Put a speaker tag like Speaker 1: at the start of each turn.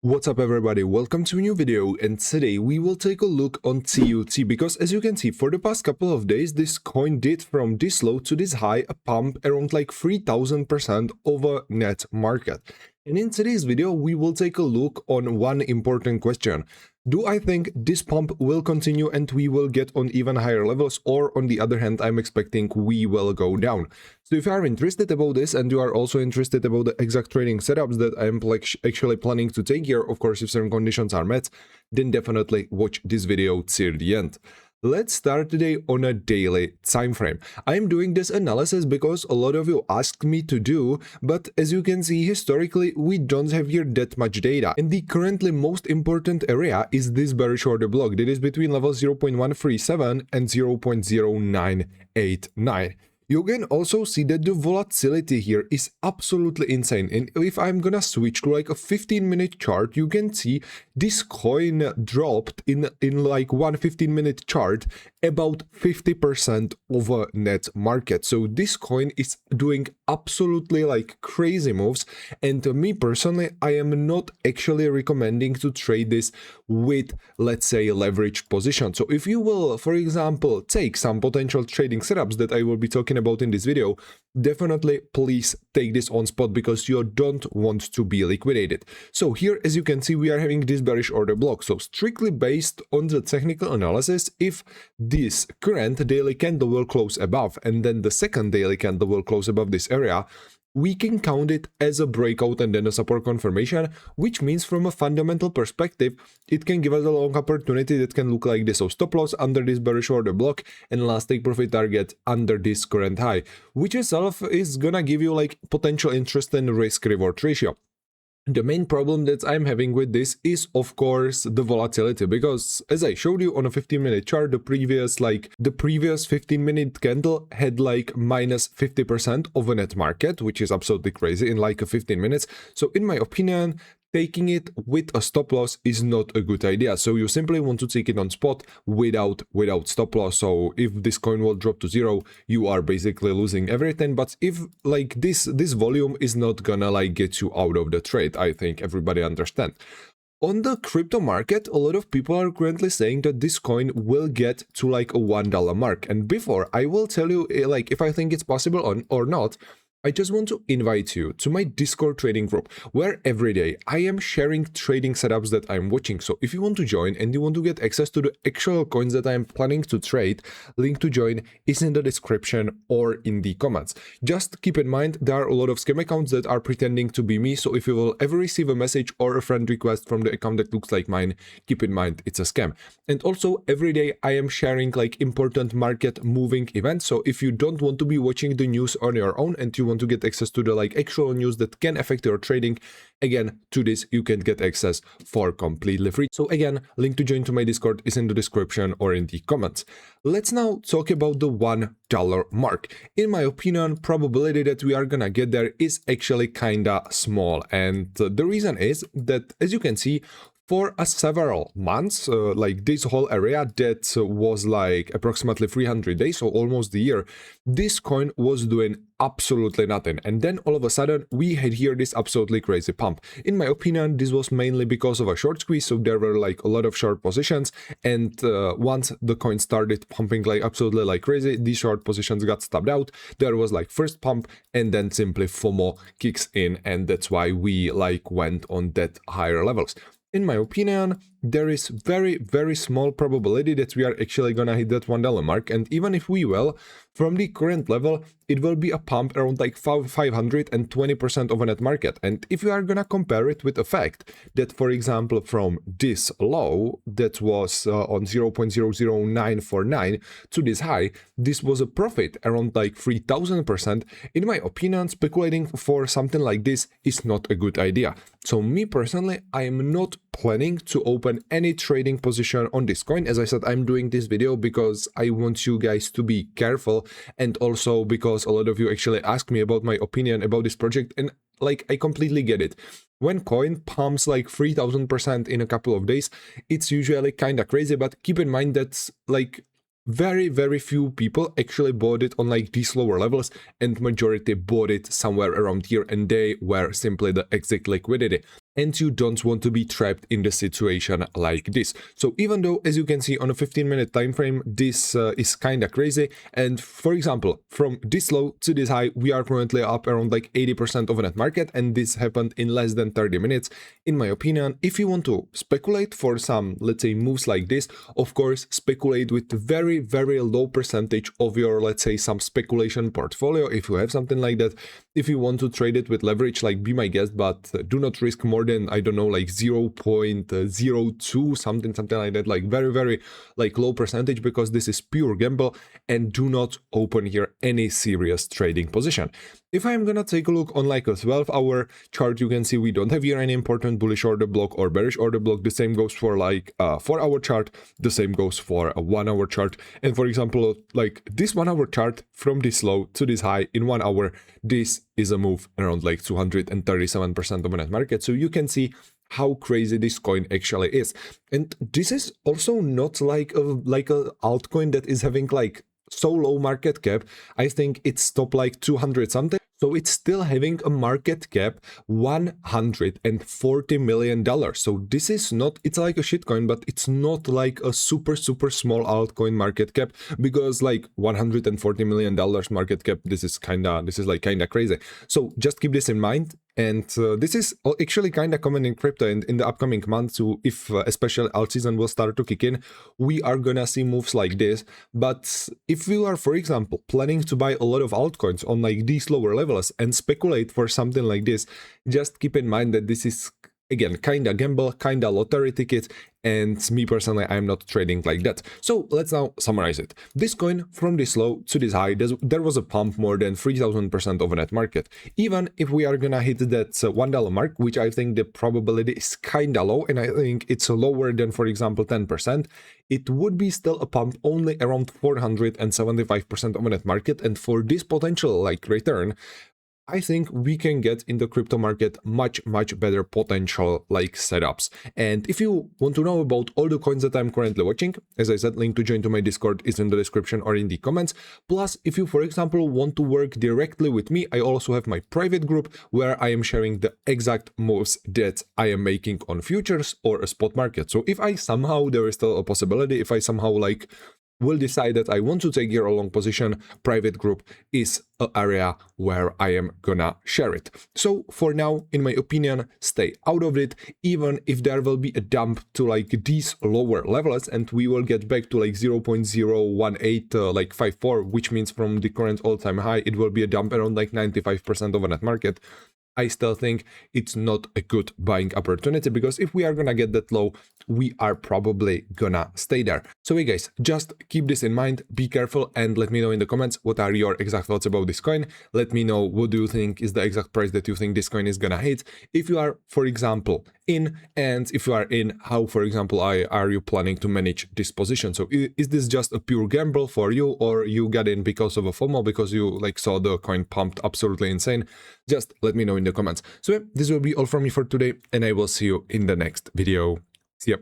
Speaker 1: What's up everybody, welcome to a new video, and today we will take a look on TUT because as you can see for the past couple of days this coin did from this low to this high a pump around like 3000% over net market. And in today's video we will take a look on one important question. Do I think this pump will continue and we will get on even higher levels, or on the other hand I'm expecting we will go down? So if you are interested about this and you are also interested about the exact trading setups that I'm actually planning to take here, of course if certain conditions are met, then definitely watch this video till the end. Let's start today on a daily time frame. I'm doing this analysis because a lot of you asked me to do, but as you can see historically we don't have here that much data, and the currently most important area is this bearish order block that is between levels 0.137 and 0.0989. You can also see that the volatility here is absolutely insane, and if I'm gonna switch to like a 15-minute chart, you can see this coin dropped in like one 15-minute chart about 50% over net market. So this coin is doing absolutely like crazy moves, and me personally I am not actually recommending to trade this with, let's say, leverage position. So if you will, for example, take some potential trading setups that I will be talking about in this video, definitely please take this on spot because you don't want to be liquidated. So here as you can see we are having this bearish order block. So strictly based on the technical analysis, if this current daily candle will close above and then the second daily candle will close above this area, we can count it as a breakout and then a support confirmation, which means from a fundamental perspective it can give us a long opportunity that can look like this. So stop loss under this bearish order block and last take profit target under this current high, which itself is gonna give you like potential interest and risk reward ratio. The main problem that I'm having with this is of course the volatility, because as I showed you on a 15-minute chart, the previous 15-minute candle had like minus 50% of a net market, which is absolutely crazy in like a 15 minutes. So in my opinion, taking it with a stop loss is not a good idea. So you simply want to take it on spot without stop loss. So if this coin will drop to zero, you are basically losing everything. But if like this volume is not gonna like get you out of the trade, I think everybody understands. On the crypto market, a lot of people are currently saying that this coin will get to like a $1 mark. And before I will tell you like if I think it's possible or not, I just want to invite you to my Discord trading group, where every day I am sharing trading setups that I'm watching. So if you want to join and you want to get access to the actual coins that I'm planning to trade, link to join is in the description or in the comments. Just keep in mind there are a lot of scam accounts that are pretending to be me, so if you will ever receive a message or a friend request from the account that looks like mine, keep in mind it's a scam. And also every day I am sharing like important market moving events, so if you don't want to be watching the news on your own and you want to get access to the like actual news that can affect your trading, again to this you can get access for completely free. So again, link to join to my Discord is in the description or in the comments. Let's now talk about the $1 mark. In my opinion, probability that we are gonna get there is actually kinda small, and the reason is that as you can see, for several months, like this whole area that was like approximately 300 days, so almost a year, this coin was doing absolutely nothing. And then all of a sudden we had here this absolutely crazy pump. In my opinion, this was mainly because of a short squeeze, so there were like a lot of short positions, and once the coin started pumping like absolutely like crazy, these short positions got stopped out. There was like first pump and then simply FOMO kicks in, and that's why we like went on that higher levels. In my opinion, there is very small probability that we are actually gonna hit that $1 mark, and even if we will, from the current level, it will be a pump around like 520% of a net market. And if you are gonna compare it with the fact that, for example, from this low that was on 0.00949 to this high, this was a profit around like 3000%, in my opinion, speculating for something like this is not a good idea. So me personally, I am not planning to open any trading position on this coin. As I said, I'm doing this video because I want you guys to be careful, and also because a lot of you actually asked me about my opinion about this project, and like I completely get it. When coin pumps like 3000% in a couple of days, it's usually kind of crazy, but keep in mind that like very few people actually bought it on like these lower levels, and majority bought it somewhere around here, and they were simply the exact liquidity. and you don't want to be trapped in the situation like this. So even though, as you can see on a 15-minute time frame, this is kind of crazy, and for example, from this low to this high, we are currently up around like 80% of a net market, and this happened in less than 30 minutes. In my opinion, if you want to speculate for some, let's say, moves like this, of course, speculate with very, very low percentage of your, let's say, some speculation portfolio, if you have something like that. If you want to trade it with leverage, like, be my guest, but do not risk more than, I don't know, like 0.02, something like that, like very, very like low percentage, because this is pure gamble, and do not open here any serious trading position. If I'm gonna take a look on like a 12-hour chart, you can see we don't have here any important bullish order block or bearish order block. The same goes for like a 4-hour chart, the same goes for a 1-hour chart. And for example, like this 1-hour chart, from this low to this high in 1 hour, this is a move around like 237% of a net market. So you can see how crazy this coin actually is. And this is also not like a altcoin that is having like so low market cap. I think it's top like 200 something. So it's still having a market cap $140 million. So this is not, it's like a shitcoin, but it's not like a super small altcoin market cap, because like $140 million market cap, this is like kinda crazy. So just keep this in mind. And this is actually kind of common in crypto, and in the upcoming months, if especially alt season will start to kick in, we are gonna see moves like this. But if you are, for example, planning to buy a lot of altcoins on like these lower levels and speculate for something like this, just keep in mind that this is, again, kinda gamble, kinda lottery ticket, and me personally, I'm not trading like that. So let's now summarize it. This coin, from this low to this high, there was a pump more than 3000% of a net market. Even if we are gonna hit that $1 mark, which I think the probability is kinda low, and I think it's lower than, for example, 10%, it would be still a pump only around 475% of a net market. And for this potential like return, I think we can get in the crypto market much better potential like setups. And if you want to know about all the coins that I'm currently watching, as I said, link to join to my Discord is in the description or in the comments. Plus, if you, for example, want to work directly with me, I also have my private group where I am sharing the exact moves that I am making on futures or a spot market. So if I somehow, there is still a possibility, if I somehow like will decide that I want to take here a long position, private group is an area where I am gonna share it. So for now, in my opinion, stay out of it, even if there will be a dump to like these lower levels, and we will get back to like 0.018 like 54, which means from the current all-time high, it will be a dump around like 95% of a net market. I still think it's not a good buying opportunity, because if we are gonna get that low, we are probably gonna stay there. So hey guys, just keep this in mind, be careful, and let me know in the comments what are your exact thoughts about this coin. Let me know what do you think is the exact price that you think this coin is gonna hit. If you are, for example, in, and if you are in, how, for example, are you planning to manage this position? So is this just a pure gamble for you, or you got in because of a FOMO, because you like saw the coin pumped absolutely insane? Just let me know in the comments. So yeah, this will be all from me for today, and I will see you in the next video. See ya.